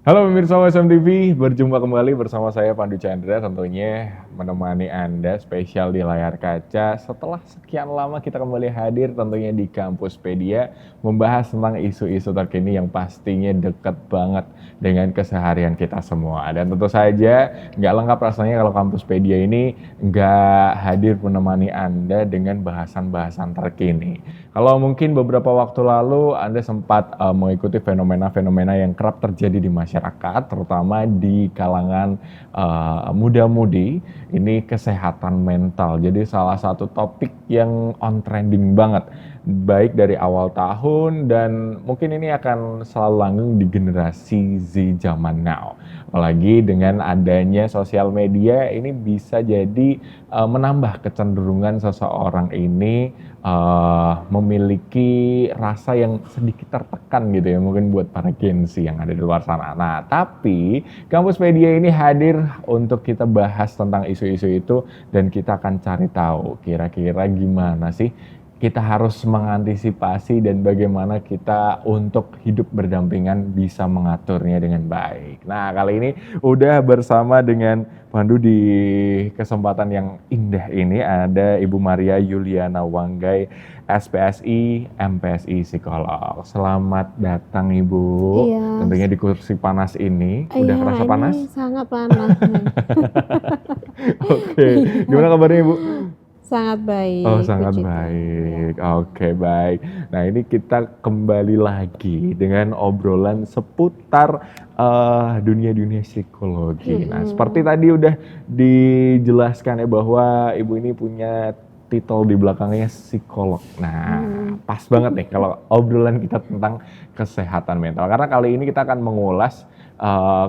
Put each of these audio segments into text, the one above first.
Halo pemirsa OSM TV, berjumpa kembali bersama saya Pandu Chandra, tentunya menemani Anda spesial di layar kaca. Setelah sekian lama kita kembali hadir tentunya di Kampuspedia, membahas tentang isu-isu terkini yang pastinya dekat banget dengan keseharian kita semua. Dan tentu saja nggak lengkap rasanya kalau Kampuspedia ini nggak hadir menemani Anda dengan bahasan-bahasan terkini. Kalau mungkin beberapa waktu lalu Anda sempat mengikuti fenomena-fenomena yang kerap terjadi di masyarakat, terutama di kalangan muda-mudi, ini kesehatan mental. Jadi salah satu topik yang on trending banget, baik dari awal tahun dan mungkin ini akan selalu langgeng di generasi Z zaman now. Apalagi dengan adanya sosial media ini bisa jadi menambah kecenderungan seseorang ini memiliki rasa yang sedikit tertekan gitu ya, mungkin buat para Gen Z yang ada di luar sana. Nah, tapi Kampuspedia ini hadir untuk kita bahas tentang isu-isu itu dan kita akan cari tahu kira-kira gimana sih kita harus mengantisipasi dan bagaimana kita untuk hidup berdampingan bisa mengaturnya dengan baik. Nah, kali ini udah bersama dengan Pandu di kesempatan yang indah ini ada Ibu Maria Yuliana Wanggai, SPSI, MPSI Psikolog. Selamat datang Ibu. Iya, Tentunya di kursi panas ini. Udah iya kerasa ini panas? sangat panas nih. Oke, Iya, gimana kabarnya Ibu? sangat Oh, baik, sangat puji Tuhan. Ya. baik. Oke, baik. Nah, ini kita kembali lagi dengan obrolan seputar dunia-dunia psikologi. Nah, seperti tadi udah dijelaskan ya bahwa Ibu ini punya titel di belakangnya psikolog. Nah, pas banget nih kalau obrolan kita tentang kesehatan mental. Karena kali ini kita akan mengulas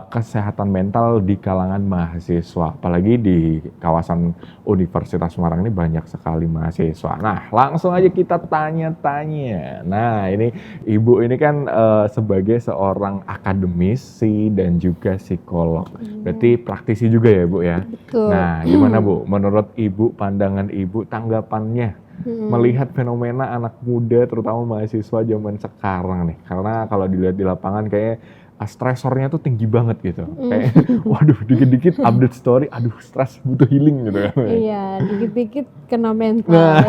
kesehatan mental di kalangan mahasiswa. Apalagi di kawasan Universitas Semarang ini banyak sekali mahasiswa. Nah, langsung aja kita tanya-tanya. Nah, ini Ibu ini kan sebagai seorang akademisi dan juga psikolog. Berarti praktisi juga ya, Bu ya? Betul. Nah, gimana Bu? Menurut Ibu, pandangan Ibu, tanggapannya melihat fenomena anak muda terutama mahasiswa zaman sekarang nih. Karena kalau dilihat di lapangan kayaknya stresornya tuh tinggi banget gitu. Kayak waduh dikit-dikit update story, aduh stres butuh healing gitu kan. Iya, dikit-dikit kena mental. Nah,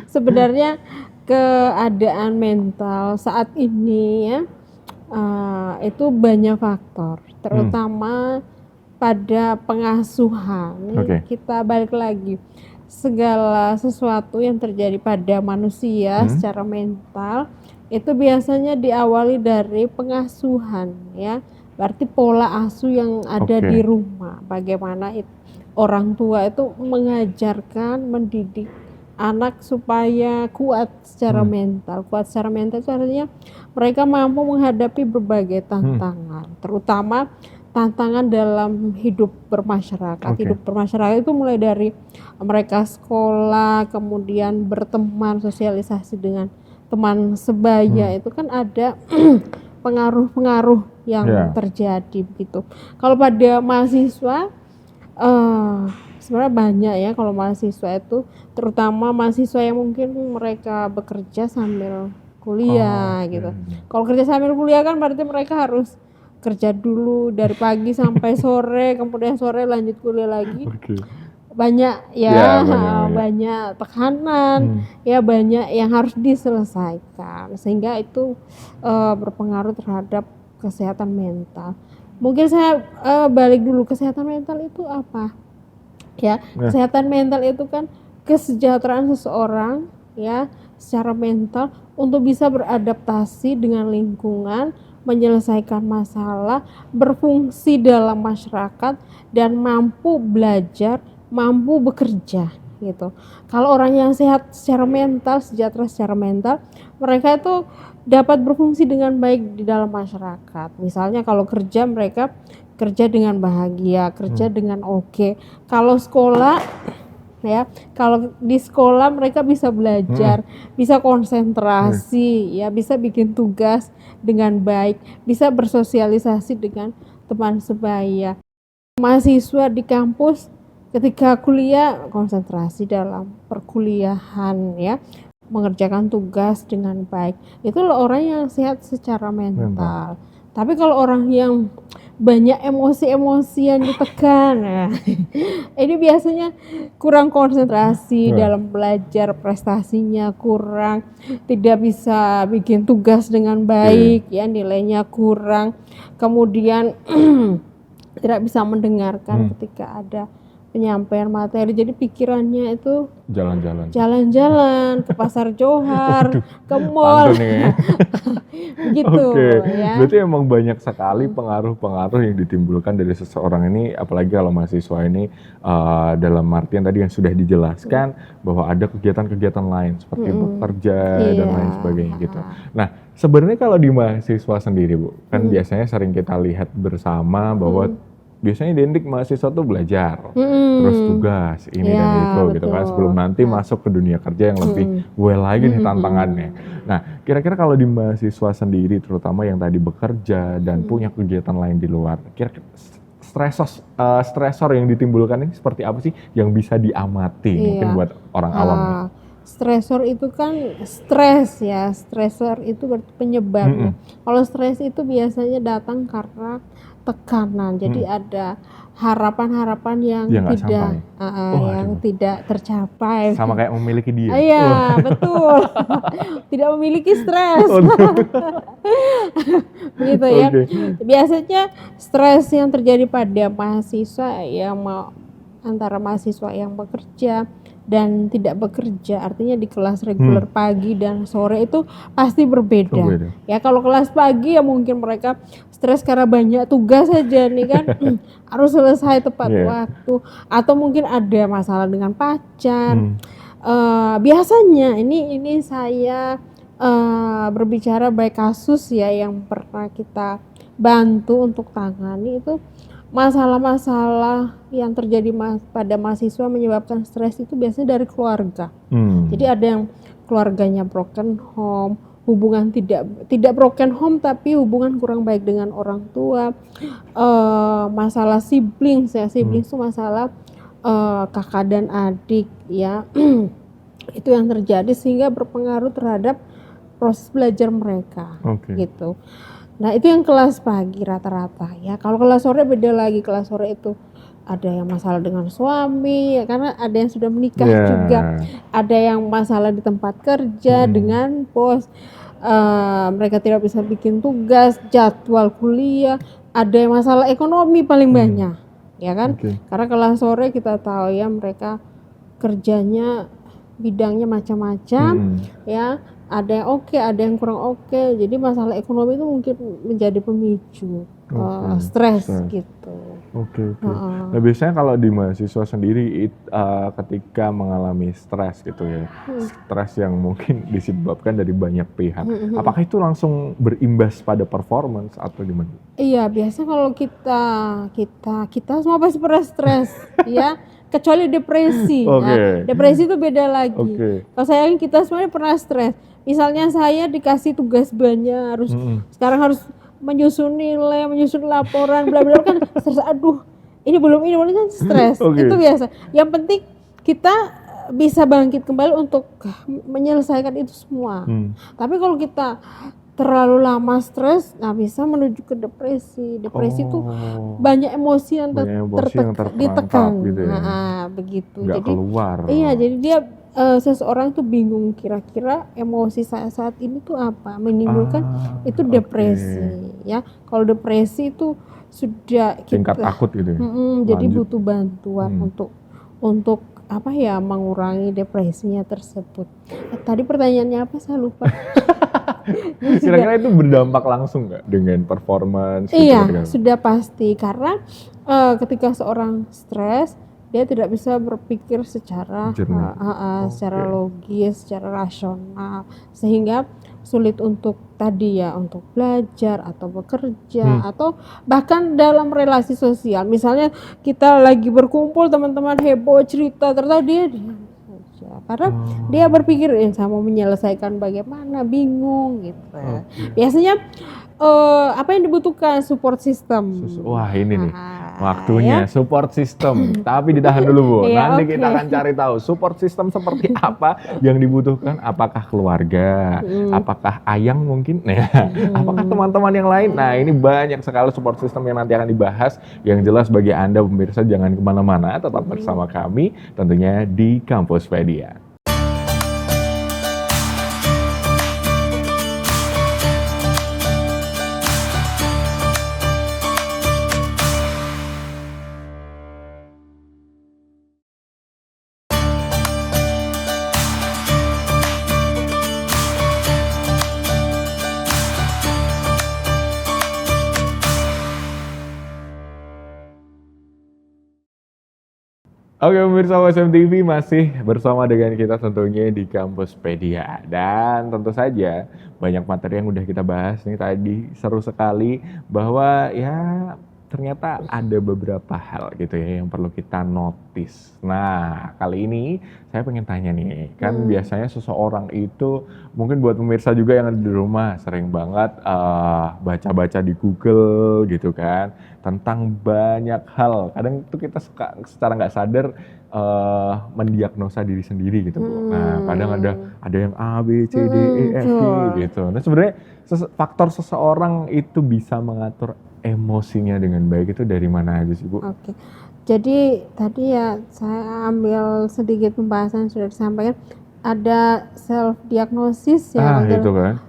Sebenarnya keadaan mental saat ini ya itu banyak faktor, terutama pada pengasuhan. Oke. Kita balik lagi, segala sesuatu yang terjadi pada manusia secara mental itu biasanya diawali dari pengasuhan ya. Berarti pola asuh yang ada Oke. di rumah, bagaimana orang tua itu mengajarkan, mendidik anak supaya kuat secara mental. Kuat secara mental itu artinya mereka mampu menghadapi berbagai tantangan, terutama tantangan dalam hidup bermasyarakat. Oke. Hidup bermasyarakat itu mulai dari mereka sekolah, kemudian berteman, sosialisasi dengan teman sebaya, itu kan ada pengaruh-pengaruh yang terjadi begitu. Kalau pada mahasiswa sebenarnya banyak ya, kalau mahasiswa itu terutama mahasiswa yang mungkin mereka bekerja sambil kuliah gitu. Kalau kerja sambil kuliah kan berarti mereka harus kerja dulu dari pagi sampai sore, kemudian sore lanjut kuliah lagi. Banyak ya, banyak tekanan, ya banyak yang harus diselesaikan, sehingga itu berpengaruh terhadap kesehatan mental. Mungkin saya balik dulu, kesehatan mental itu apa? Ya, kesehatan mental itu kan kesejahteraan seseorang ya secara mental untuk bisa beradaptasi dengan lingkungan, menyelesaikan masalah, berfungsi dalam masyarakat dan mampu belajar, mampu bekerja gitu. Kalau orang yang sehat secara mental, sejahtera secara mental, mereka itu dapat berfungsi dengan baik di dalam masyarakat. Misalnya kalau kerja, mereka kerja dengan bahagia, kerja dengan oke. Kalau sekolah ya, kalau di sekolah mereka bisa belajar, bisa konsentrasi, ya bisa bikin tugas dengan baik, bisa bersosialisasi dengan teman sebaya. Mahasiswa di kampus ketika kuliah konsentrasi dalam perkuliahan ya, mengerjakan tugas dengan baik. Itu orang yang sehat secara mental. Tapi kalau orang yang banyak emosi-emosian ditekan, nah, ini biasanya kurang konsentrasi dalam belajar, prestasinya kurang, tidak bisa bikin tugas dengan baik, ya nilainya kurang, kemudian tidak bisa mendengarkan ketika ada penyampaian materi, jadi pikirannya itu jalan-jalan ke pasar Johar, ke mall, gitu. Ya. Berarti emang banyak sekali pengaruh-pengaruh yang ditimbulkan dari seseorang ini, apalagi kalau mahasiswa ini dalam artian tadi yang sudah dijelaskan bahwa ada kegiatan-kegiatan lain seperti bekerja dan lain sebagainya gitu. Nah, sebenarnya kalau di mahasiswa sendiri, Bu, kan biasanya sering kita lihat bersama bahwa biasanya identik mahasiswa tuh belajar, terus tugas, ini dan itu gitu kan, sebelum nanti masuk ke dunia kerja yang lebih lagi nih tantangannya. Nah, kira-kira kalau di mahasiswa sendiri, terutama yang tadi bekerja dan punya kegiatan lain di luar, kira-kira stresor yang ditimbulkan ini seperti apa sih yang bisa diamati mungkin buat orang awam? Stresor itu kan stres ya, stresor itu berarti penyebabnya. Kalau stres itu biasanya datang karena tekanan, jadi ada harapan-harapan yang tidak tercapai. Sama kayak memiliki dia. Iya, betul. Tidak memiliki stres. Begitu ya. Biasanya stres yang terjadi pada mahasiswa yang antara mahasiswa yang bekerja dan tidak bekerja, artinya di kelas reguler pagi dan sore itu pasti berbeda. Ya kalau kelas pagi ya mungkin mereka stres karena banyak tugas saja nih kan, harus selesai tepat waktu, atau mungkin ada masalah dengan pacar. Biasanya ini saya berbicara baik kasus ya yang pernah kita bantu untuk tangani, itu masalah-masalah yang terjadi pada mahasiswa menyebabkan stres itu biasanya dari keluarga. Jadi ada yang keluarganya broken home, hubungan tidak broken home tapi hubungan kurang baik dengan orang tua, masalah siblings ya, siblings itu masalah kakak dan adik ya. Itu yang terjadi sehingga berpengaruh terhadap proses belajar mereka gitu. Nah itu yang kelas pagi rata-rata ya. Kalau kelas sore beda lagi, kelas sore itu ada yang masalah dengan suami ya, karena ada yang sudah menikah juga, ada yang masalah di tempat kerja dengan bos, mereka tidak bisa bikin tugas, jadwal kuliah, ada yang masalah ekonomi paling banyak ya kan, karena kelas sore kita tahu ya mereka kerjanya bidangnya macam-macam ya. Ada yang ada yang kurang jadi masalah ekonomi itu mungkin menjadi pemicu stres gitu. Nah biasanya kalau di mahasiswa sendiri ketika mengalami stres gitu ya, stres yang mungkin disebabkan dari banyak pihak, apakah itu langsung berimbas pada performance atau gimana? Iya, biasa kalau kita semua pasti pernah stres ya. Kecuali depresi. Nah, depresi itu beda lagi. Kalau saya kita semuanya pernah stres. Misalnya saya dikasih tugas banyak, sekarang harus menyusun nilai, menyusun laporan, bla bla kan stres. Aduh, ini belum kan stres. Itu biasa. Yang penting kita bisa bangkit kembali untuk menyelesaikan itu semua. Tapi kalau kita terlalu lama stres, nah bisa menuju ke depresi. Depresi itu banyak emosi yang ditekan gitu ya. Begitu. Nggak jadi keluar. Iya, jadi dia seseorang tuh bingung kira-kira emosi saat ini tuh apa, menimbulkan itu depresi ya. Kalau depresi itu sudah tingkat akut gitu ya. Jadi butuh bantuan untuk apa ya, mengurangi depresinya tersebut. Tadi pertanyaannya apa, saya lupa. Kira-kira itu berdampak langsung nggak dengan performance? Iya, sudah pasti, karena ketika seorang stres dia tidak bisa berpikir secara secara logis, secara rasional, sehingga sulit untuk tadi ya, untuk belajar atau bekerja atau bahkan dalam relasi sosial. Misalnya kita lagi berkumpul teman-teman heboh cerita, ternyata dia saja karena dia berpikir saya mau menyelesaikan bagaimana, bingung gitu. Biasanya apa yang dibutuhkan support system. Wah ini nih Ya. waktunya support system. Tapi ditahan dulu Bu. Iya, Nanti oke. kita akan cari tahu support system seperti apa yang dibutuhkan. Apakah keluarga? Apakah ayang mungkin? Nah, apakah teman-teman yang lain? Nah ini banyak sekali support system yang nanti akan dibahas. Yang jelas bagi Anda pemirsa jangan kemana-mana. Tetap bersama kami tentunya di Kampuspedia. Oke pemirsa WSM TV masih bersama dengan kita tentunya di Kampuspedia. Dan tentu saja banyak materi yang udah kita bahas nih tadi. Seru sekali bahwa ya ternyata ada beberapa hal gitu ya yang perlu kita notice. Nah kali ini saya pengen tanya nih, kan biasanya seseorang itu mungkin buat pemirsa juga yang ada di rumah sering banget baca-baca di Google gitu kan tentang banyak hal. Kadang itu kita suka secara nggak sadar mendiagnosa diri sendiri gitu Bu. Nah kadang ada yang A, B, C, D, E, F, G gitu. Nah sebenarnya faktor seseorang itu bisa mengatur emosinya dengan baik itu dari mana aja sih Bu? Oke. Jadi tadi ya saya ambil sedikit pembahasan sudah disampaikan, ada self diagnosis ya. Itu kan.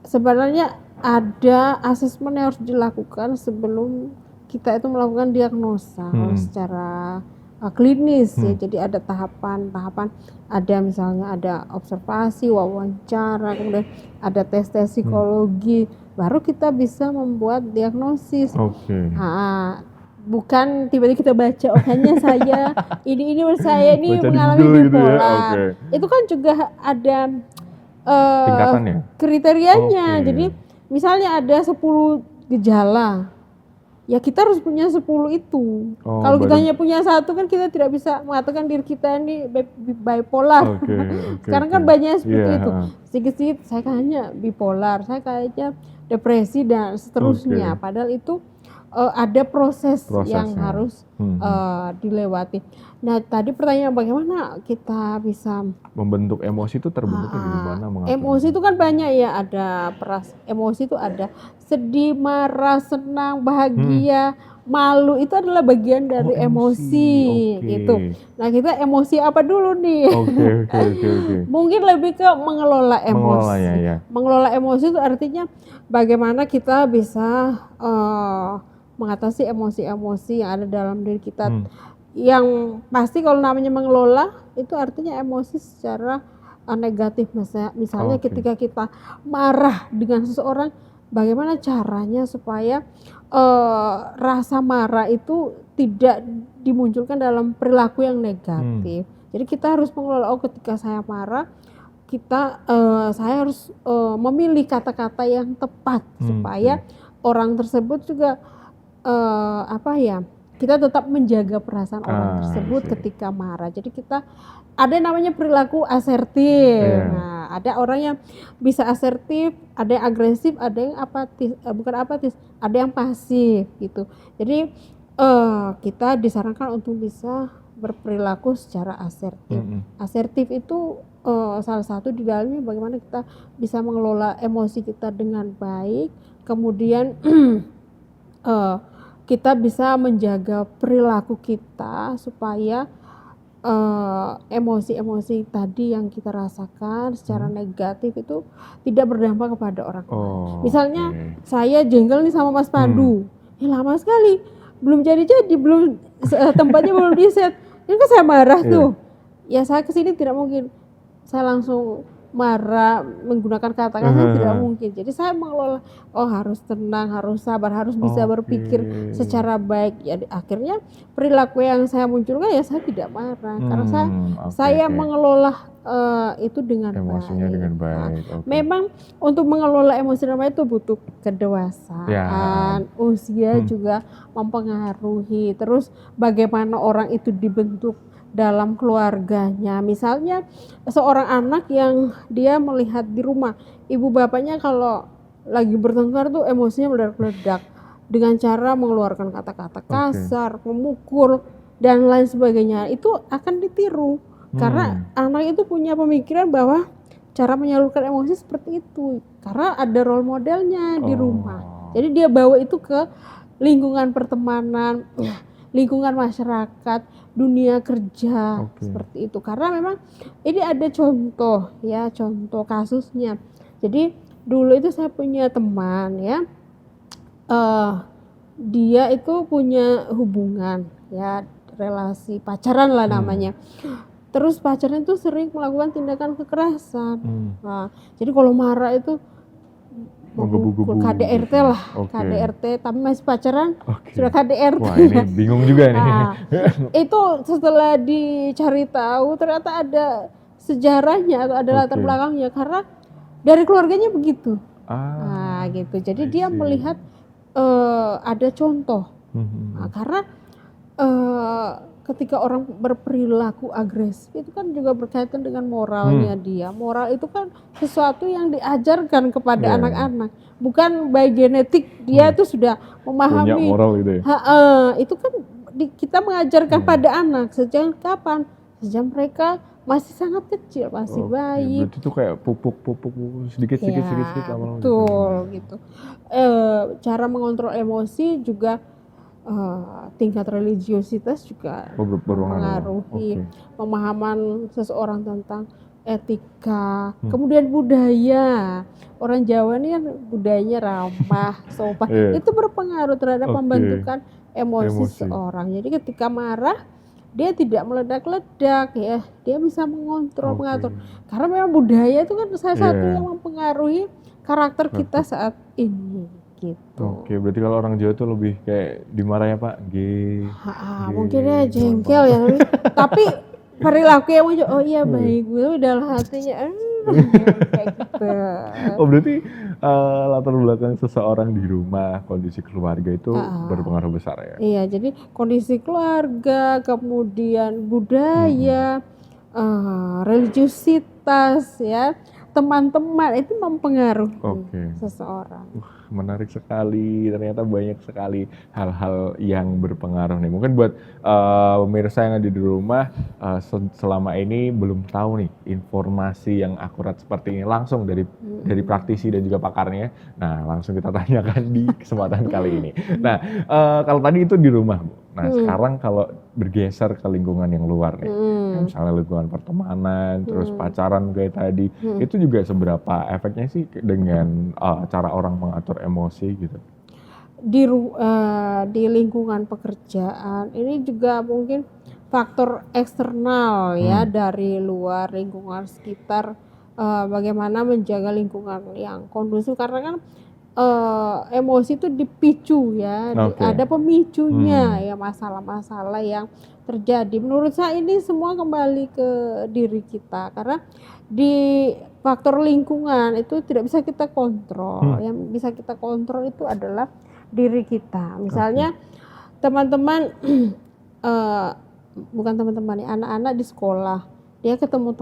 Sebenarnya ada asesmen yang harus dilakukan sebelum kita itu melakukan diagnosa secara klinis ya. Jadi ada tahapan-tahapan, ada misalnya ada observasi, wawancara, kemudian ada tes-tes psikologi, baru kita bisa membuat diagnosis. Bukan tiba-tiba kita baca hanya saya ini saya ini Baca di mengalami Google gitu ya, bipolar. Itu kan juga ada tingkatannya? kriterianya. Jadi misalnya ada 10 gejala, ya kita harus punya 10 itu. Kalau kita hanya punya satu kan kita tidak bisa mengatakan diri kita ini bipolar. Sekarang kan banyak seperti itu. Sedikit-sedikit saya kayaknya bipolar, saya kayaknya depresi dan seterusnya. Padahal itu ada proses yang harus dilewati. Nah tadi pertanyaan bagaimana kita bisa membentuk emosi itu terbentuknya dari mana? Emosi itu kan banyak ya, ada emosi itu ada sedih, marah, senang, bahagia, malu, itu adalah bagian dari emosi gitu. Nah kita emosi apa dulu nih? Mungkin lebih ke mengelola emosi. Mengelola emosi itu artinya bagaimana kita bisa mengatasi emosi-emosi yang ada dalam diri kita. Yang pasti kalau namanya mengelola itu artinya emosi secara negatif. Misalnya ketika kita marah dengan seseorang, bagaimana caranya supaya rasa marah itu tidak dimunculkan dalam perilaku yang negatif. Jadi kita harus mengelola, ketika saya marah, saya harus memilih kata-kata yang tepat supaya orang tersebut juga kita tetap menjaga perasaan orang tersebut ketika marah. Jadi kita ada namanya perilaku asertif. Nah, ada orang yang bisa asertif, ada yang agresif, ada yang apatis, bukan apatis, ada yang pasif gitu. Jadi kita disarankan untuk bisa berperilaku secara asertif. Asertif itu salah satu di dalamnya bagaimana kita bisa mengelola emosi kita dengan baik, kemudian kita bisa menjaga perilaku kita supaya emosi-emosi tadi yang kita rasakan secara negatif itu tidak berdampak kepada orang lain. Misalnya saya jengkel nih sama Mas Pandu, lama sekali belum jadi-jadi, belum tempatnya belum di-set, ini kan saya marah tuh. Ya saya kesini tidak mungkin saya langsung marah menggunakan kata-kata, tidak mungkin. Jadi saya mengelola, harus tenang, harus sabar, harus bisa berpikir secara baik. Ya akhirnya perilaku yang saya munculkan ya saya tidak marah karena saya mengelola itu dengan emosinya baik. dengan baik. Memang untuk mengelola emosi dengan baik itu butuh kedewasaan, usia juga mempengaruhi. Terus bagaimana orang itu dibentuk dalam keluarganya. Misalnya seorang anak yang dia melihat di rumah ibu bapaknya kalau lagi bertengkar tuh emosinya meledak-ledak dengan cara mengeluarkan kata-kata Oke. kasar, memukul dan lain sebagainya. Itu akan ditiru karena anak itu punya pemikiran bahwa cara menyalurkan emosi seperti itu karena ada role modelnya di rumah. Oh. Jadi dia bawa itu ke lingkungan pertemanan, lingkungan masyarakat, dunia kerja, Oke. seperti itu. Karena memang ini ada contoh ya, contoh kasusnya. Jadi dulu itu saya punya teman ya, dia itu punya hubungan ya, relasi pacaran lah namanya. Terus pacarnya itu sering melakukan tindakan kekerasan. Nah, jadi kalau marah itu Menggebu-gebu KDRT gitu. lah, Oke. KDRT, tapi masih pacaran Oke. sudah KDRT. Wah, ini bingung juga nih. Nah, itu setelah dicari tahu ternyata ada sejarahnya atau ada latar Oke. belakangnya karena dari keluarganya begitu. Ah, Nah, gitu. Jadi I dia see. melihat ada contoh. Nah, karena ketika orang berperilaku agresif itu kan juga berkaitan dengan moralnya dia. Moral itu kan sesuatu yang diajarkan kepada anak-anak, bukan by genetik dia itu sudah memahami. Punya moral gitu ya. Itu kan kita mengajarkan pada anak sejak kapan? Sejak mereka masih sangat kecil, masih bayi. Berarti itu kayak pupuk sedikit lama-lama betul gitu. Cara mengontrol emosi juga tingkat religiositas juga mempengaruhi pemahaman seseorang tentang etika, kemudian budaya. Orang Jawa ini kan budayanya ramah, sopan. Itu berpengaruh terhadap pembentukan emosi seseorang. Jadi ketika marah dia tidak meledak-ledak ya, dia bisa mengontrol, mengatur. Karena memang budaya itu kan salah satu yang mempengaruhi karakter kita saat ini. Gitu. Oke, berarti kalau orang Jawa tuh lebih kayak dimarahnya Pak, mungkin ya jengkel ya, tapi perilaku yang muncul, oh iya baik, gue dalam hatinya kayak gitu. Oh berarti latar belakang seseorang di rumah, kondisi keluarga itu berpengaruh besar ya? Iya, jadi kondisi keluarga, kemudian budaya, religiositas ya, teman-teman itu mempengaruhi seseorang. Menarik sekali, ternyata banyak sekali hal-hal yang berpengaruh nih. Mungkin buat pemirsa yang ada di rumah selama ini belum tahu nih informasi yang akurat seperti ini langsung dari praktisi dan juga pakarnya. Nah, langsung kita tanyakan di kesempatan kali ini. Nah, kalau tadi itu di rumah, Bu. Nah, sekarang kalau bergeser ke lingkungan yang luar nih, misalnya lingkungan pertemanan, terus pacaran kayak tadi, itu juga seberapa efeknya sih dengan cara orang mengatur emosi gitu? Di lingkungan pekerjaan ini juga mungkin faktor eksternal ya, dari luar lingkungan sekitar, bagaimana menjaga lingkungan yang kondusif karena kan emosi itu dipicu ya, ada pemicunya ya, masalah-masalah yang terjadi. Menurut saya ini semua kembali ke diri kita karena di faktor lingkungan itu tidak bisa kita kontrol. Yang bisa kita kontrol itu adalah diri kita. Misalnya teman-teman, bukan teman-teman ya, anak-anak di sekolah, dia ketemu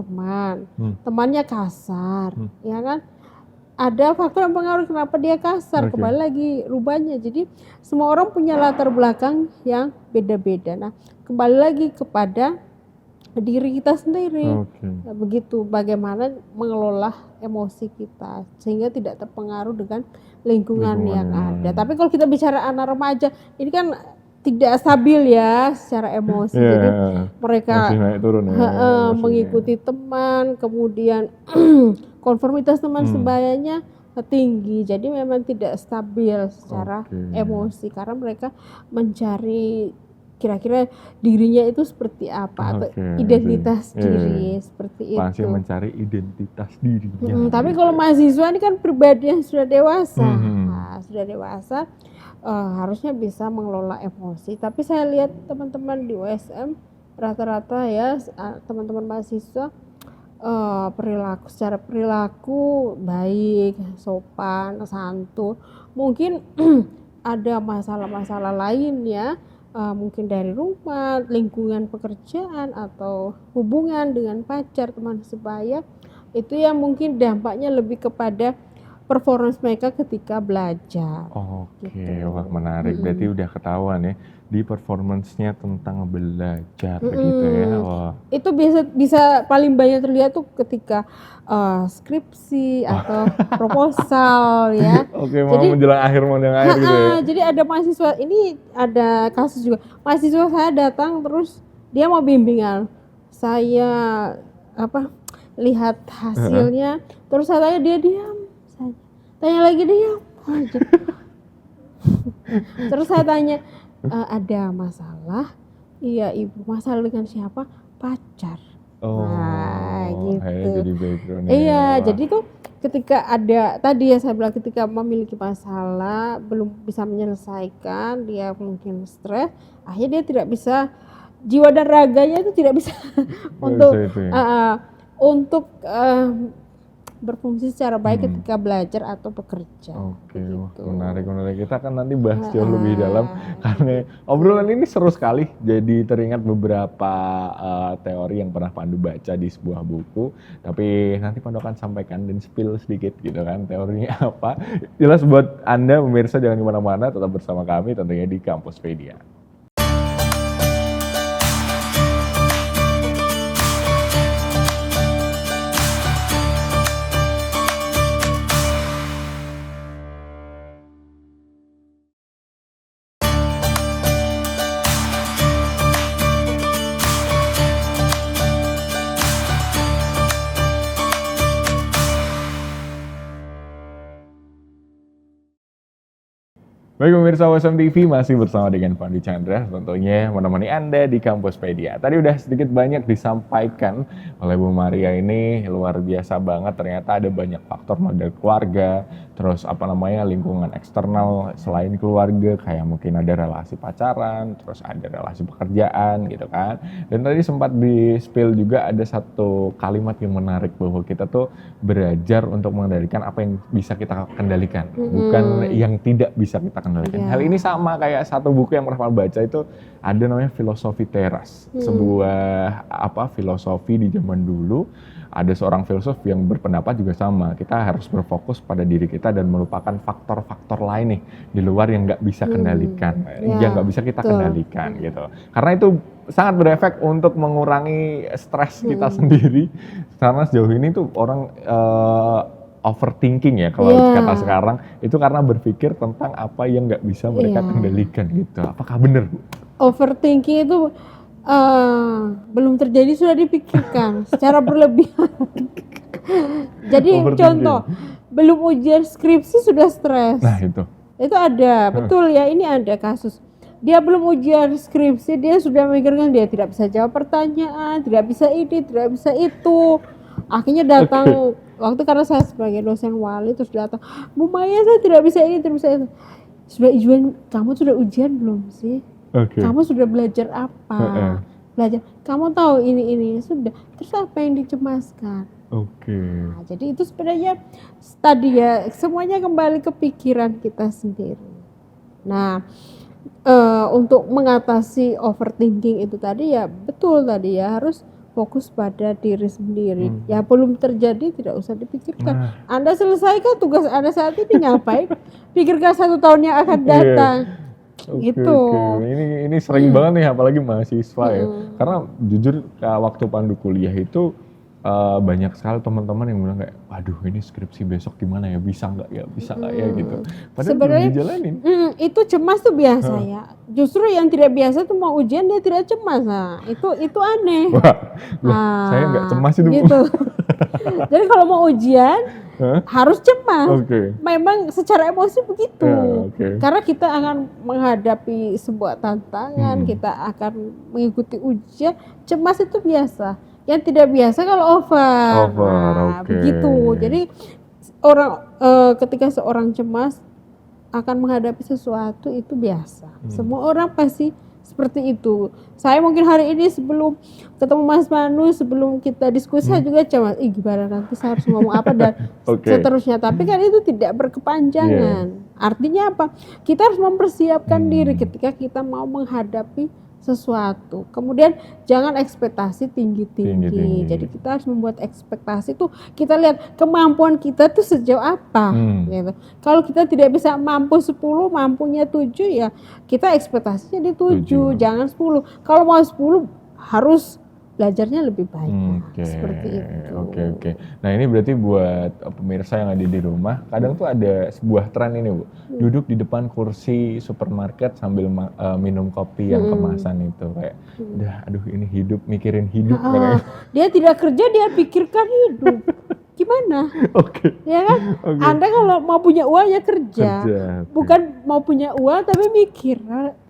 temannya kasar, ya kan? Ada faktor yang pengaruh kenapa dia kasar, kembali lagi rubahnya. Jadi semua orang punya latar belakang yang beda-beda. Nah, kembali lagi kepada diri kita sendiri. Nah, begitu bagaimana mengelola emosi kita sehingga tidak terpengaruh dengan lingkungan yang ada. Tapi kalau kita bicara anak remaja, ini kan tidak stabil ya secara emosi. Jadi mereka masih naik turun ya, mengikuti teman, kemudian konformitas teman sebayanya tinggi. Jadi memang tidak stabil secara emosi karena mereka mencari kira-kira dirinya itu seperti apa atau identitas diri seperti itu. Masih mencari identitas dirinya. Tapi kalau mahasiswa ini kan pribadi yang sudah dewasa. Nah, sudah dewasa harusnya bisa mengelola emosi. Tapi saya lihat teman-teman di USM rata-rata ya, teman-teman mahasiswa secara perilaku baik, sopan, santun. Mungkin ada masalah-masalah lain ya, mungkin dari rumah, lingkungan pekerjaan atau hubungan dengan pacar, teman sebaya, itu yang mungkin dampaknya lebih kepada performance mereka ketika belajar. Oke, Gitu. wah menarik. Berarti udah ketahuan ya di performance-nya tentang belajar gitu ya. Mm-mm. Wah. Itu bisa bisa paling banyak terlihat tuh ketika skripsi atau proposal ya. Oke, mau Jadi menjelang akhir gitu ya. jadi ada mahasiswa ini, ada kasus juga. Mahasiswa saya datang terus dia mau bimbingan. Saya apa lihat hasilnya, terus saya tanya, dia diam saja. Tanya lagi, diam aja. Terus saya tanya, ada masalah? Iya ibu, masalah dengan siapa? Pacar. Nah, Akhirnya gitu. jadi background-nya. Iya, Wah. jadi tuh ketika ada tadi ya saya bilang, ketika memiliki masalah belum bisa menyelesaikan, dia mungkin stres, akhirnya dia tidak bisa, jiwa dan raganya itu tidak bisa Nggak untuk bisa itu ya. untuk berfungsi secara baik Hmm. ketika belajar atau bekerja. Oke, wah Begitu. menarik. Kita akan nanti bahas jauh lebih dalam karena obrolan ini seru sekali. Jadi teringat beberapa teori yang pernah Pandu baca di sebuah buku. Tapi nanti Pandu akan sampaikan dan spill sedikit gitu kan teorinya apa. Jelas buat Anda pemirsa jangan kemana-mana, tetap bersama kami tentunya di Kampuspedia. Baik pemirsa WSM TV, masih bersama dengan Pandu Chandra, tentunya menemani Anda di Kampuspedia. Tadi udah sedikit banyak disampaikan oleh Bu Maria, ini luar biasa banget, ternyata ada banyak faktor model keluarga, terus lingkungan eksternal selain keluarga, kayak mungkin ada relasi pacaran, terus ada relasi pekerjaan gitu kan. Dan tadi sempat di-spill juga ada satu kalimat yang menarik, bahwa kita tuh belajar untuk mengendalikan apa yang bisa kita kendalikan, bukan yang tidak bisa kita kendalikan. Iya. Hal ini sama kayak satu buku yang pernah baca, itu ada namanya Filosofi Teras, sebuah filosofi di zaman dulu. Ada seorang filsuf yang berpendapat juga sama, kita harus berfokus pada diri kita dan melupakan faktor-faktor lain nih di luar yang nggak bisa kendalikan, yang nggak bisa kita kendalikan gitu. Karena itu sangat berefek untuk mengurangi stres kita sendiri. Karena sejauh ini tuh orang overthinking ya kalau kata sekarang, itu karena berpikir tentang apa yang nggak bisa mereka kendalikan gitu. Apakah benar, Bu? Overthinking itu belum terjadi sudah dipikirkan secara berlebihan. Jadi contoh, belum ujian skripsi sudah stres. Nah itu ada, betul ya, ini ada kasus. Dia belum ujian skripsi, dia sudah memikirkan dia tidak bisa jawab pertanyaan, tidak bisa ini, tidak bisa itu. Akhirnya datang, waktu karena saya sebagai dosen wali, terus datang, Bu Maya saya tidak bisa ini, tidak bisa itu. Sudah ujian, kamu sudah ujian belum sih? Kamu sudah belajar apa? Belajar, kamu tahu ini sudah. Terus apa yang dicemaskan? Nah, jadi itu sebenarnya tadi ya, semuanya kembali ke pikiran kita sendiri. Nah, untuk mengatasi overthinking itu tadi ya, betul tadi ya, harus fokus pada diri sendiri. Ya belum terjadi tidak usah dipikirkan. Anda selesaikan tugas Anda saat ini, ngapain pikirkan 1 tahun yang akan datang. Gitu. Ini sering banget nih, apalagi mahasiswa ya. Karena jujur waktu Pandu kuliah itu banyak sekali teman-teman yang bilang kayak, waduh ini skripsi besok gimana ya, bisa nggak ya gitu. Padahal belum dijalanin. Itu cemas tuh biasa ya. Justru yang tidak biasa tuh mau ujian dia tidak cemas. Nah, itu aneh. Saya nggak cemas itu. Gitu. Jadi kalau mau ujian harus cemas. Memang secara emosi begitu. Karena kita akan menghadapi sebuah tantangan, kita akan mengikuti ujian, cemas itu biasa. Yang tidak biasa kalau over. Begitu. Jadi ketika seorang cemas akan menghadapi sesuatu itu biasa. Semua orang pasti seperti itu. Saya mungkin hari ini sebelum ketemu Mas Manu, sebelum kita diskusi saya juga cemas, gimana nanti saya harus ngomong apa dan seterusnya. Tapi kan itu tidak berkepanjangan. Artinya apa? Kita harus mempersiapkan diri ketika kita mau menghadapi sesuatu. Kemudian jangan ekspektasi tinggi-tinggi. Tinggi-tinggi. Jadi kita harus membuat ekspektasi tuh, kita lihat kemampuan kita tuh sejauh apa gitu. Kalau kita tidak bisa mampu 10, mampunya 7, ya kita ekspektasinya di 7, jangan 10. Kalau mau 10 harus belajarnya lebih banyak. Seperti itu. Oke. Nah ini berarti buat pemirsa yang ada di rumah, kadang tuh ada sebuah tren ini Bu, duduk di depan kursi supermarket sambil minum kopi yang kemasan itu, kayak udah aduh ini hidup, mikirin hidup. Dia tidak kerja, dia pikirkan hidup. Gimana? Ya kan? Anda kalau mau punya uang ya kerja. Bukan mau punya uang tapi mikir,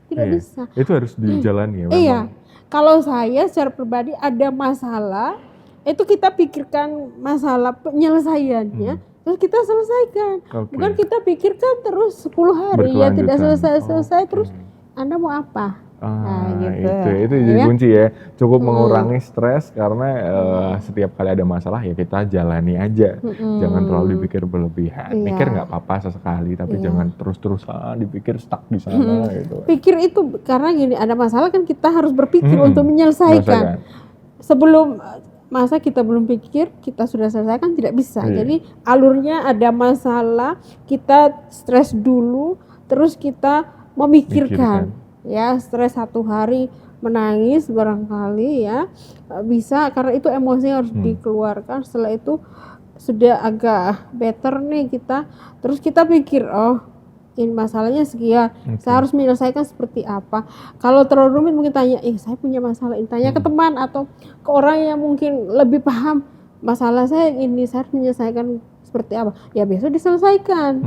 tidak bisa. Itu harus dijalani ya memang. Iya. Kalau saya secara pribadi ada masalah, itu kita pikirkan masalah penyelesaiannya, terus kita selesaikan. Bukan kita pikirkan terus 10 hari ya tidak selesai-selesai, terus Anda mau apa? Gitu. Itu jadi kunci ya. Cukup mengurangi stres karena setiap kali ada masalah ya kita jalani aja. Jangan terlalu dipikir berlebihan. Mikir nggak apa-apa sesekali, tapi jangan terus-terusan dipikir stuck di sana gitu. Pikir itu karena gini, ada masalah kan kita harus berpikir untuk menyelesaikan. Sebelum masa kita belum pikir, kita sudah selesaikan, tidak bisa. Jadi alurnya ada masalah, kita stres dulu, terus kita memikirkan. Ya, stres 1 hari menangis barangkali ya bisa, karena itu emosi harus dikeluarkan. Setelah itu sudah agak better nih kita, terus kita pikir ini masalahnya sekian, saya harus menyelesaikan seperti apa. Kalau terlalu rumit mungkin tanya, saya punya masalah ini, tanya ke teman atau ke orang yang mungkin lebih paham masalah saya ini, saya harus menyelesaikan seperti apa, ya besok diselesaikan.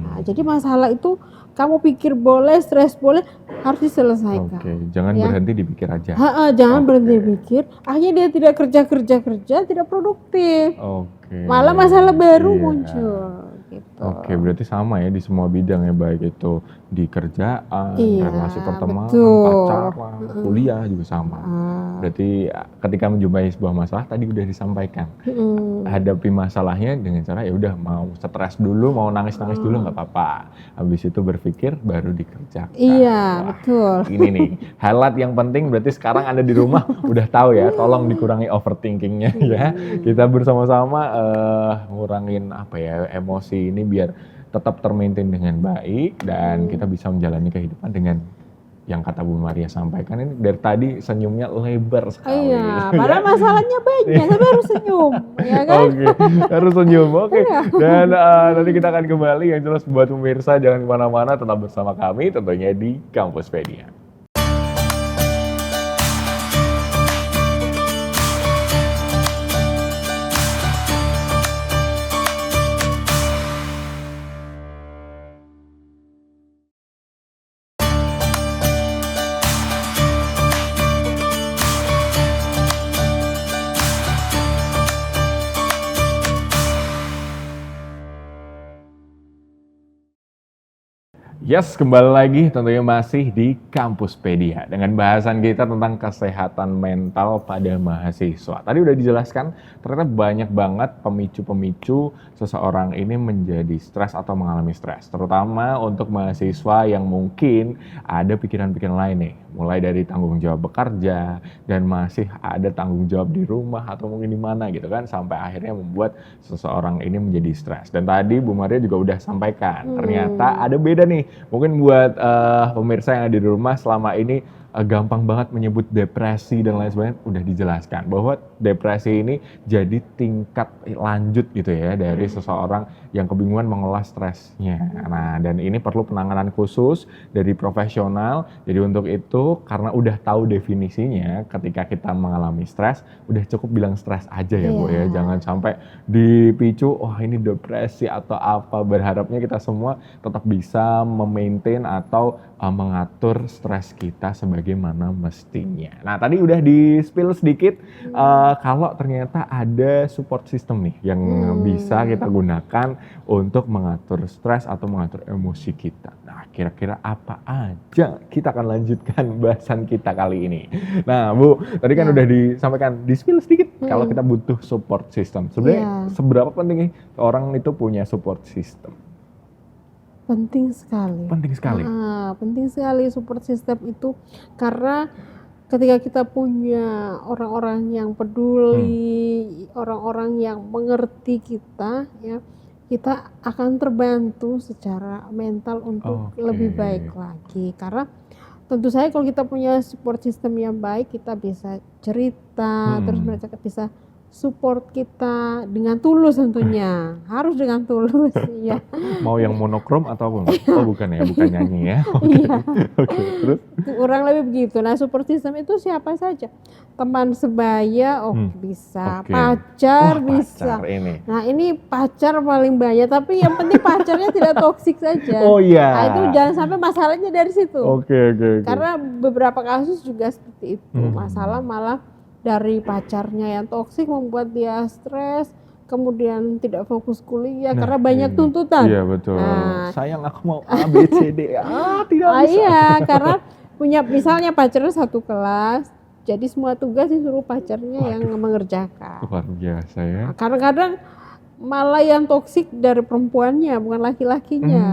Nah, jadi masalah itu kamu pikir boleh, stres boleh, harus diselesaikan. Jangan berhenti dipikir aja. Jangan berhenti pikir, akhirnya dia tidak kerja, tidak produktif. Malah masalah baru muncul. Gitu. Berarti sama ya di semua bidang ya, baik itu di kerjaan, relasi pertemanan, pacaran, kuliah juga sama. Berarti ketika menjumpai sebuah masalah tadi udah disampaikan, hadapi masalahnya dengan cara ya udah, mau stres dulu, mau nangis-nangis dulu nggak apa-apa. Habis itu berpikir baru dikerjakan. Betul. Ini nih highlight yang penting. Berarti sekarang Anda di rumah udah tahu ya, tolong dikurangi overthinkingnya ya. Kita bersama-sama ngurangin emosi ini biar tetap termaintain dengan baik dan kita bisa menjalani kehidupan dengan yang kata Bu Maria sampaikan ini. Dari tadi senyumnya lebar sekali. Padahal masalahnya banyak, tapi harus senyum, ya kan? Harus senyum. Dan nanti kita akan kembali. Yang jelas buat pemirsa jangan kemana-mana, tetap bersama kami tentunya di Kampuspedia. Yes, kembali lagi tentunya masih di Kampuspedia dengan bahasan kita tentang kesehatan mental pada mahasiswa. Tadi udah dijelaskan, ternyata banyak banget pemicu-pemicu seseorang ini menjadi stres atau mengalami stres. Terutama untuk mahasiswa yang mungkin ada pikiran-pikiran lain nih. Mulai dari tanggung jawab bekerja dan masih ada tanggung jawab di rumah atau mungkin di mana gitu kan. Sampai akhirnya membuat seseorang ini menjadi stres. Dan tadi Bu Maria juga udah sampaikan, ternyata ada beda nih. Mungkin buat pemirsa yang ada di rumah selama ini gampang banget menyebut depresi dan lain sebagainya, udah dijelaskan bahwa depresi ini jadi tingkat lanjut gitu ya dari seseorang yang kebingungan mengolah stresnya. Nah, dan ini perlu penanganan khusus dari profesional. Jadi untuk itu, karena udah tahu definisinya, ketika kita mengalami stres, udah cukup bilang stres aja ya Bu ya. Jangan sampai dipicu, wah ini depresi atau apa. Berharapnya kita semua tetap bisa memaintain atau mengatur stres kita sebagaimana mestinya. Nah, tadi udah di-spill sedikit kalau ternyata ada support system nih yang bisa kita gunakan untuk mengatur stres atau mengatur emosi kita. Nah, kira-kira apa aja? Kita akan lanjutkan bahasan kita kali ini. Nah, Bu, tadi kan udah disampaikan, di-spill sedikit kalau kita butuh support system. Sebenarnya seberapa penting nih orang itu punya support system? penting sekali. Penting sekali. Penting sekali support system itu, karena ketika kita punya orang-orang yang peduli, orang-orang yang mengerti kita, ya, kita akan terbantu secara mental untuk lebih baik lagi. Karena tentu saja kalau kita punya support system yang baik, kita bisa cerita, terus mereka bisa support kita dengan tulus tentunya. Harus dengan tulus, ya. Mau yang monokrom atau apa? Oh bukan ya, bukan nyanyi ya. Oke, terus? Kurang lebih begitu. Nah, support system itu siapa saja? Teman sebaya, bisa. Pacar, bisa. Pacar ini. Nah, ini pacar paling banyak, tapi yang penting pacarnya tidak toksik saja. Oh iya. Nah, itu jangan sampai masalahnya dari situ. Oke. Karena beberapa kasus juga seperti itu. Masalah malah dari pacarnya yang toksik membuat dia stres, kemudian tidak fokus kuliah karena banyak tuntutan. Iya betul. Sayang aku mau A, B, C, D. Tidak bisa. Iya, karena punya misalnya pacarnya satu kelas, jadi semua tugas disuruh pacarnya yang mengerjakan. Luar biasa ya. Kadang-kadang malah yang toksik dari perempuannya, bukan laki-lakinya.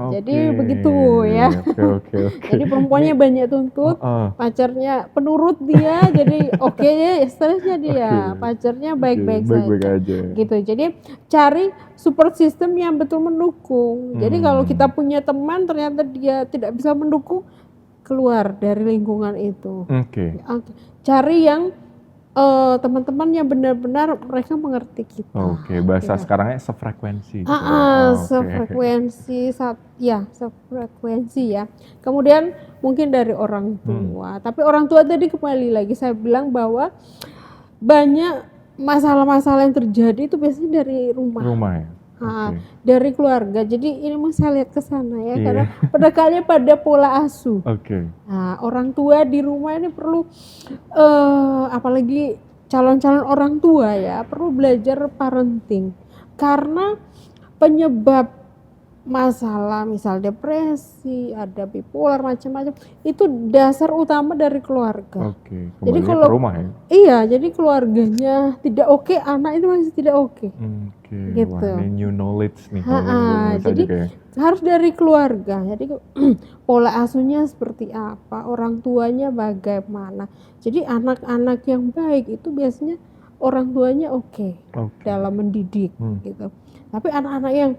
Jadi begitu ya. Oke. Jadi perempuannya banyak tuntut, pacarnya penurut dia, jadi ya stresnya dia. Pacarnya baik-baik saja. Gitu. Jadi cari support system yang betul mendukung. Jadi kalau kita punya teman ternyata dia tidak bisa mendukung, keluar dari lingkungan itu. Cari yang teman-teman yang benar-benar mereka mengerti kita. Bahasa sekarangnya sefrekuensi. Sefrekuensi ya. Kemudian mungkin dari orang tua. Tapi orang tua tadi kembali lagi saya bilang bahwa banyak masalah-masalah yang terjadi itu biasanya dari rumah. Dari keluarga. Jadi ini mau saya lihat ke sana ya, karena penekannya pada pola asuh. Nah, orang tua di rumah ini perlu, apalagi calon-calon orang tua ya, perlu belajar parenting. Karena penyebab masalah misal depresi, ada bipolar macam-macam, itu dasar utama dari keluarga. Jadi kalau rumah ya. Iya, jadi keluarganya tidak oke, anak itu masih tidak oke. Gitu. Wah, ini new knowledge nih. Jadi harus dari keluarga. Jadi pola asuhnya seperti apa, orang tuanya bagaimana. Jadi anak-anak yang baik itu biasanya orang tuanya oke dalam mendidik gitu. Tapi anak-anak yang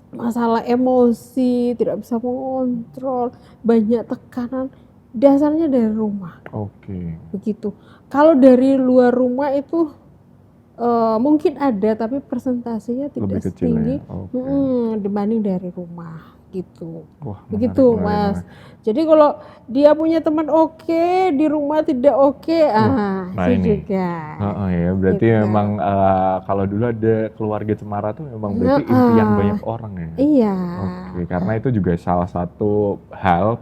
masalah emosi, tidak bisa mengontrol, banyak tekanan, dasarnya dari rumah. Begitu. Kalau dari luar rumah itu mungkin ada, tapi persentasenya tidak setinggi dibanding dari rumah gitu. Begitu Mas. Jadi kalau dia punya teman di rumah tidak itu ini juga. Ya berarti gitu. Memang kalau dulu ada keluarga cemara tuh memang berarti impian banyak orang ya. Iya. Karena itu juga salah satu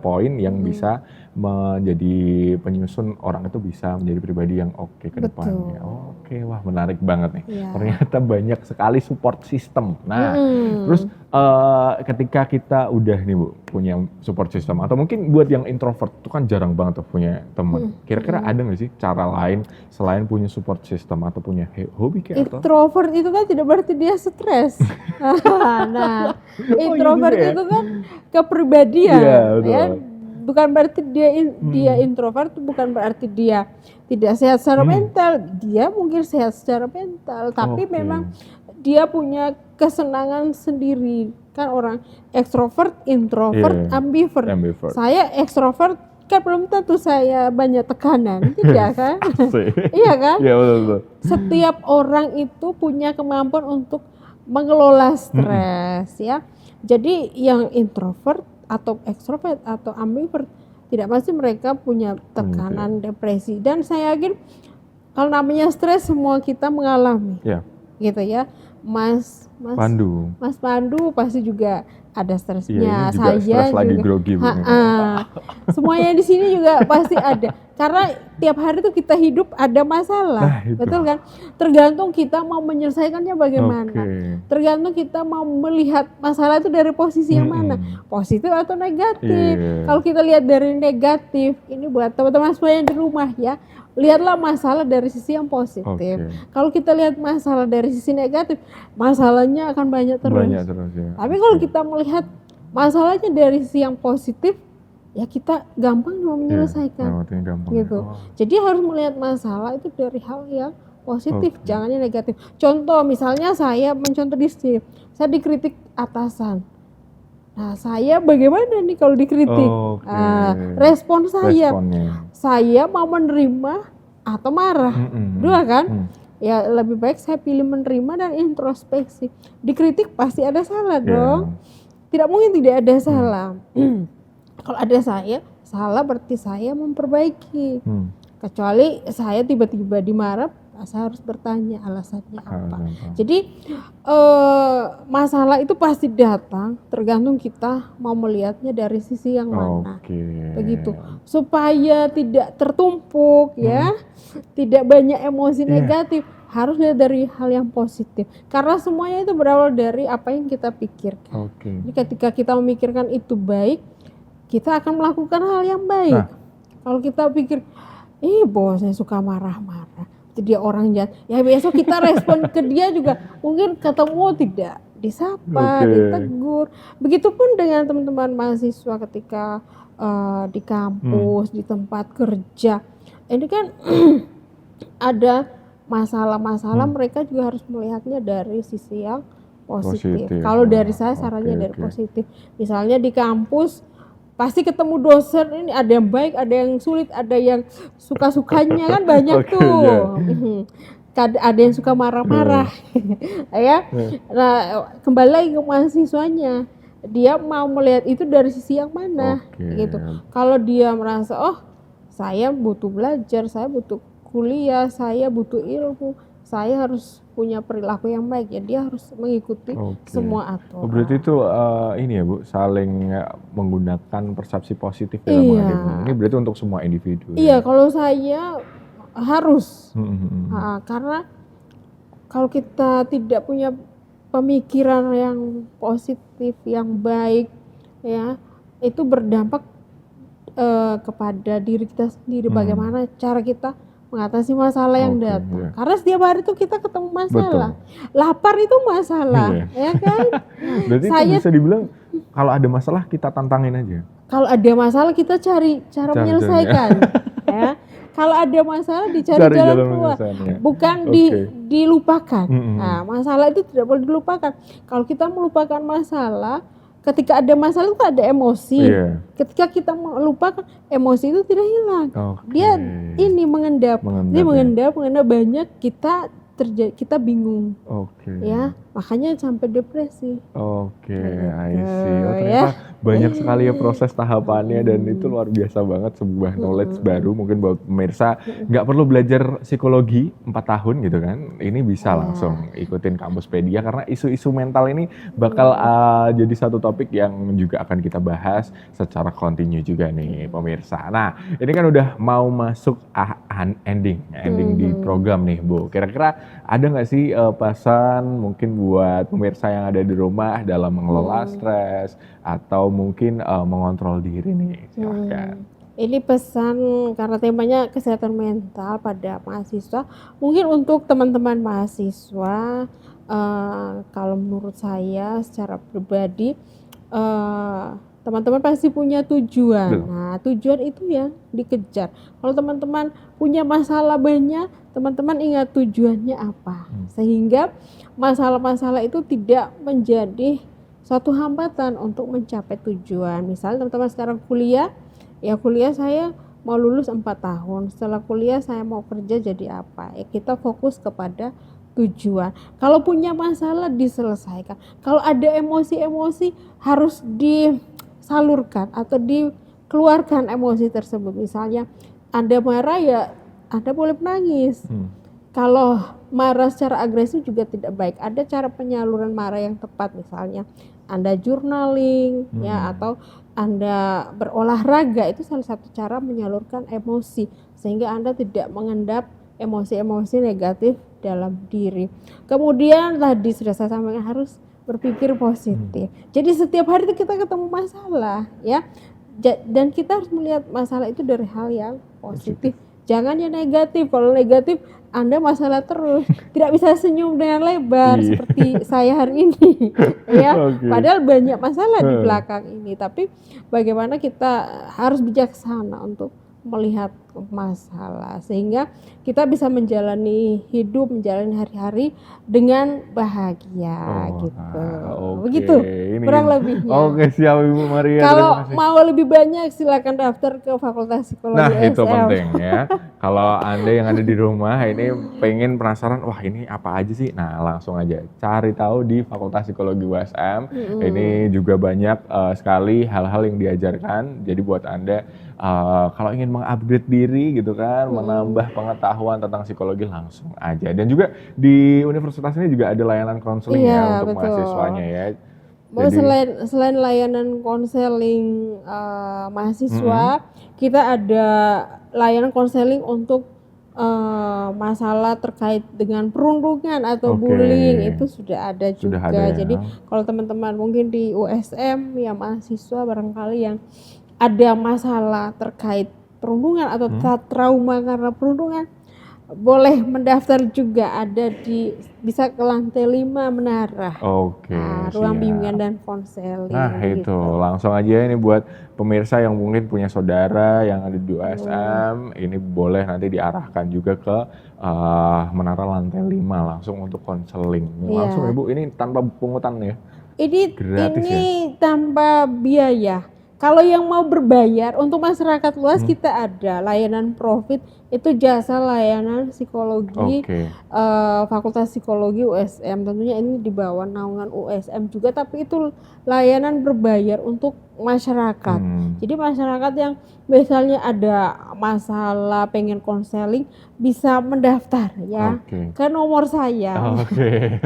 poin yang bisa menjadi penyusun orang itu bisa menjadi pribadi yang ke depannya. Wah menarik banget nih. Ternyata banyak sekali support system. Nah, terus ketika kita udah nih Bu punya support system, atau mungkin buat yang introvert itu kan jarang banget tuh punya teman. Kira-kira ada nggak sih cara lain selain punya support system atau punya hobi kayak atau? Introvert itu kan tidak berarti dia stres. Nah, introvert itu kan kepribadian, ya. Bukan berarti dia introvert, bukan berarti dia tidak sehat secara mental. Dia mungkin sehat secara mental, tapi memang dia punya kesenangan sendiri. Kan orang ekstrovert, introvert, ambivert. Saya ekstrovert kan belum tentu saya banyak tekanan, tidak kan? Iya kan? Iya betul. Setiap orang itu punya kemampuan untuk mengelola stres, ya. Jadi yang introvert atau ekstrovert atau ambivert tidak pasti mereka punya tekanan depresi, dan saya yakin kalau namanya stres semua kita mengalami, gitu ya. Mas Pandu pasti juga ada stresnya, saya juga lagi grogi. Semuanya di sini juga pasti ada, karena tiap hari tuh kita hidup ada masalah, betul kan? Tergantung kita mau menyelesaikannya bagaimana, tergantung kita mau melihat masalah itu dari posisi yang mana, positif atau negatif. Kalau kita lihat dari negatif, ini buat teman-teman semua yang di rumah ya, lihatlah masalah dari sisi yang positif. Kalau kita lihat masalah dari sisi negatif, masalahnya akan banyak terus. Tapi kalau kita melihat Masalahnya dari sisi yang positif, ya kita gampang mau menyelesaikan. Gampang. Gitu. Jadi harus melihat masalah itu dari hal yang positif, jangan yang negatif. Contoh misalnya saya mencontoh di sini, saya dikritik atasan. Nah, saya bagaimana nih kalau dikritik? Respon saya mau menerima atau marah, dua kan? Ya lebih baik saya pilih menerima dan introspeksi. Dikritik pasti ada salah dong. Tidak mungkin tidak ada salah. Kalau ada salah berarti saya memperbaiki. Kecuali saya tiba-tiba dimarah, saya harus bertanya alasannya apa. Jadi masalah itu pasti datang, tergantung kita mau melihatnya dari sisi yang mana. Begitu. Supaya tidak tertumpuk ya, tidak banyak emosi negatif, harus lihat dari hal yang positif. Karena semuanya itu berawal dari apa yang kita pikirkan. Jadi ketika kita memikirkan itu baik, kita akan melakukan hal yang baik. Kalau kita pikir, bosnya suka marah-marah, itu dia orang jahat, ya besok kita respon ke dia juga mungkin ketemu tidak disapa, ditegur. Begitupun dengan teman-teman mahasiswa ketika di kampus, di tempat kerja. Ini kan ada masalah-masalah, mereka juga harus melihatnya dari sisi yang positif. Kalau dari saya sarannya dari positif. Misalnya di kampus pasti ketemu dosen, ini ada yang baik, ada yang sulit, ada yang suka-sukanya kan banyak tuh. Ada yang suka marah-marah. Ya. Nah, kembali lagi ke mahasiswanya. Dia mau melihat itu dari sisi yang mana gitu. Kalau dia merasa saya butuh belajar, saya butuh kuliah, saya butuh ilmu, saya harus punya perilaku yang baik, ya dia harus mengikuti semua aturan. Berarti itu ini ya Bu, saling menggunakan persepsi positif dalam menghadapi. Ini berarti untuk semua individu. Iya, kalau saya harus. Karena kalau kita tidak punya pemikiran yang positif, yang baik, ya itu berdampak kepada diri kita sendiri. Bagaimana cara kita mengatasi masalah yang datang. Karena setiap hari itu kita ketemu masalah. Lapar itu masalah, ya kan? Berarti itu bisa dibilang kalau ada masalah kita tantangin aja. Kalau ada masalah kita cari cara menyelesaikan. Ya. Kalau ada masalah dicari jalan keluar, bukan dilupakan. Nah, masalah itu tidak boleh dilupakan. Kalau kita melupakan masalah, ketika ada masalah itu ada emosi. Ketika kita melupakan, emosi itu tidak hilang. Dia ini mengendap. Dia mengendap banyak, kita bingung. Ya, makanya sampai depresi. I see. Ternyata banyak sekali ya proses tahapannya dan itu luar biasa banget, sebuah knowledge baru mungkin buat pemirsa. Nggak perlu belajar psikologi 4 tahun gitu kan. Ini bisa langsung ikutin Kampuspedia karena isu-isu mental ini bakal jadi satu topik yang juga akan kita bahas secara kontinu juga nih pemirsa. Nah, ini kan udah mau masuk ending di program nih Bu. Kira-kira ada nggak sih pesan mungkin buat pemirsa yang ada di rumah dalam mengelola stres atau mungkin mengontrol diri nih? Silahkan. Ini pesan karena temanya kesehatan mental pada mahasiswa. Mungkin untuk teman-teman mahasiswa, kalau menurut saya secara pribadi, teman-teman pasti punya tujuan. Nah, tujuan itu yang dikejar. Kalau teman-teman punya masalah banyak, teman-teman ingat tujuannya apa. Sehingga masalah-masalah itu tidak menjadi suatu hambatan untuk mencapai tujuan. Misalnya teman-teman sekarang kuliah, ya kuliah saya mau lulus 4 tahun. Setelah kuliah saya mau kerja jadi apa? Ya kita fokus kepada tujuan. Kalau punya masalah diselesaikan. Kalau ada emosi-emosi harus disalurkan atau dikeluarkan emosi tersebut. Misalnya Anda marah, ya Anda boleh menangis. Kalau marah secara agresif juga tidak baik. Ada cara penyaluran marah yang tepat, misalnya Anda journaling ya, atau Anda berolahraga, itu salah satu cara menyalurkan emosi sehingga Anda tidak mengendap emosi-emosi negatif dalam diri. Kemudian tadi sudah saya sampaikan harus berpikir positif. Jadi setiap hari itu kita ketemu masalah ya. Dan kita harus melihat masalah itu dari hal yang positif. Jangan yang negatif. Kalau negatif Anda masalah terus, tidak bisa senyum dengan lebar Iya. seperti saya hari ini, ya. Oke. Padahal banyak masalah di belakang ini, tapi bagaimana kita harus bijaksana untuk melihat masalah sehingga kita bisa menjalani hidup, menjalani hari-hari dengan bahagia gitu. Oke. Begitu Ini kurang lebihnya. Oke, siap Ibu Maria. Kalau Terima kasih. mau lebih banyak silakan daftar ke Fakultas Psikologi Nah, USM. itu penting ya. Kalau Anda yang ada di rumah ini pengen penasaran, wah ini apa aja sih? Nah, langsung aja cari tahu di Fakultas Psikologi USM. Ini juga banyak sekali hal-hal yang diajarkan. Jadi buat Anda kalau ingin mengupgrade diri gitu kan, menambah pengetahuan tentang psikologi langsung aja. Dan juga di universitas ini juga ada layanan konseling Iya, ya untuk betul. mahasiswanya ya. Selain layanan konseling mahasiswa, kita ada layanan konseling untuk masalah terkait dengan perundungan atau Oke. bullying itu sudah ada Sudah juga. ada ya. Jadi kalau teman-teman mungkin di USM ya mahasiswa barangkali yang ada masalah terkait perundungan atau trauma karena perundungan, boleh mendaftar juga, ada bisa ke lantai 5 menara. Oke, Ruang siap. bimbingan dan konseling. Nah itu gitu. langsung aja ini buat pemirsa yang mungkin punya saudara yang ada di USM, ini boleh nanti diarahkan juga ke menara lantai 5 langsung untuk konseling. Langsung Iya. Ibu, ini tanpa pungutan ya? Ini Gratis tanpa biaya. Kalau yang mau berbayar untuk masyarakat luas kita ada layanan profit, itu jasa layanan psikologi Oke. Fakultas Psikologi USM. Tentunya ini di bawah naungan USM juga, tapi itu layanan berbayar untuk masyarakat. Jadi masyarakat yang misalnya ada masalah pengen konseling bisa mendaftar ya Oke. ke nomor saya. Oke.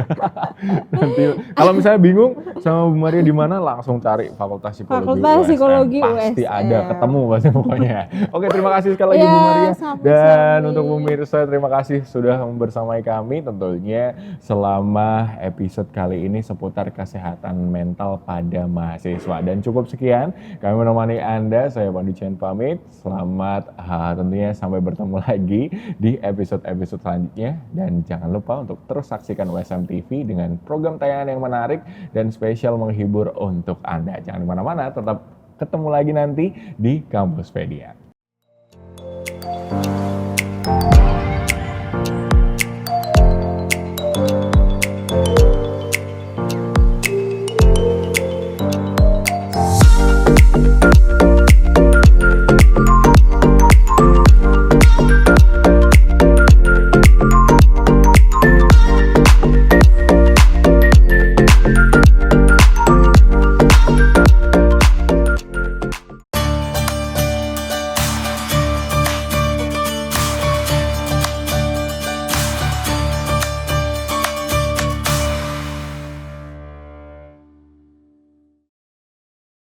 Nanti kalau misalnya bingung sama Bu Maria di mana, langsung cari Fakultas Psikologi Fakultas USM. Psikologi Pasti USM. ada, ketemu pasti pokoknya. Oke, terima kasih sekali lagi Ya, Bu Maria. sama-sama. Dan untuk pemirsa, terima kasih sudah bersamai kami tentunya selama episode kali ini seputar kesehatan mental pada mahasiswa. Dan cukup sekian, kami menemani Anda, saya Pandu Chen pamit. Selamat tentunya sampai bertemu lagi di episode-episode selanjutnya. Dan jangan lupa untuk terus saksikan USM TV dengan program tayangan yang menarik dan spesial menghibur untuk Anda. Jangan kemana-mana, tetap ketemu lagi nanti di Kampuspedia.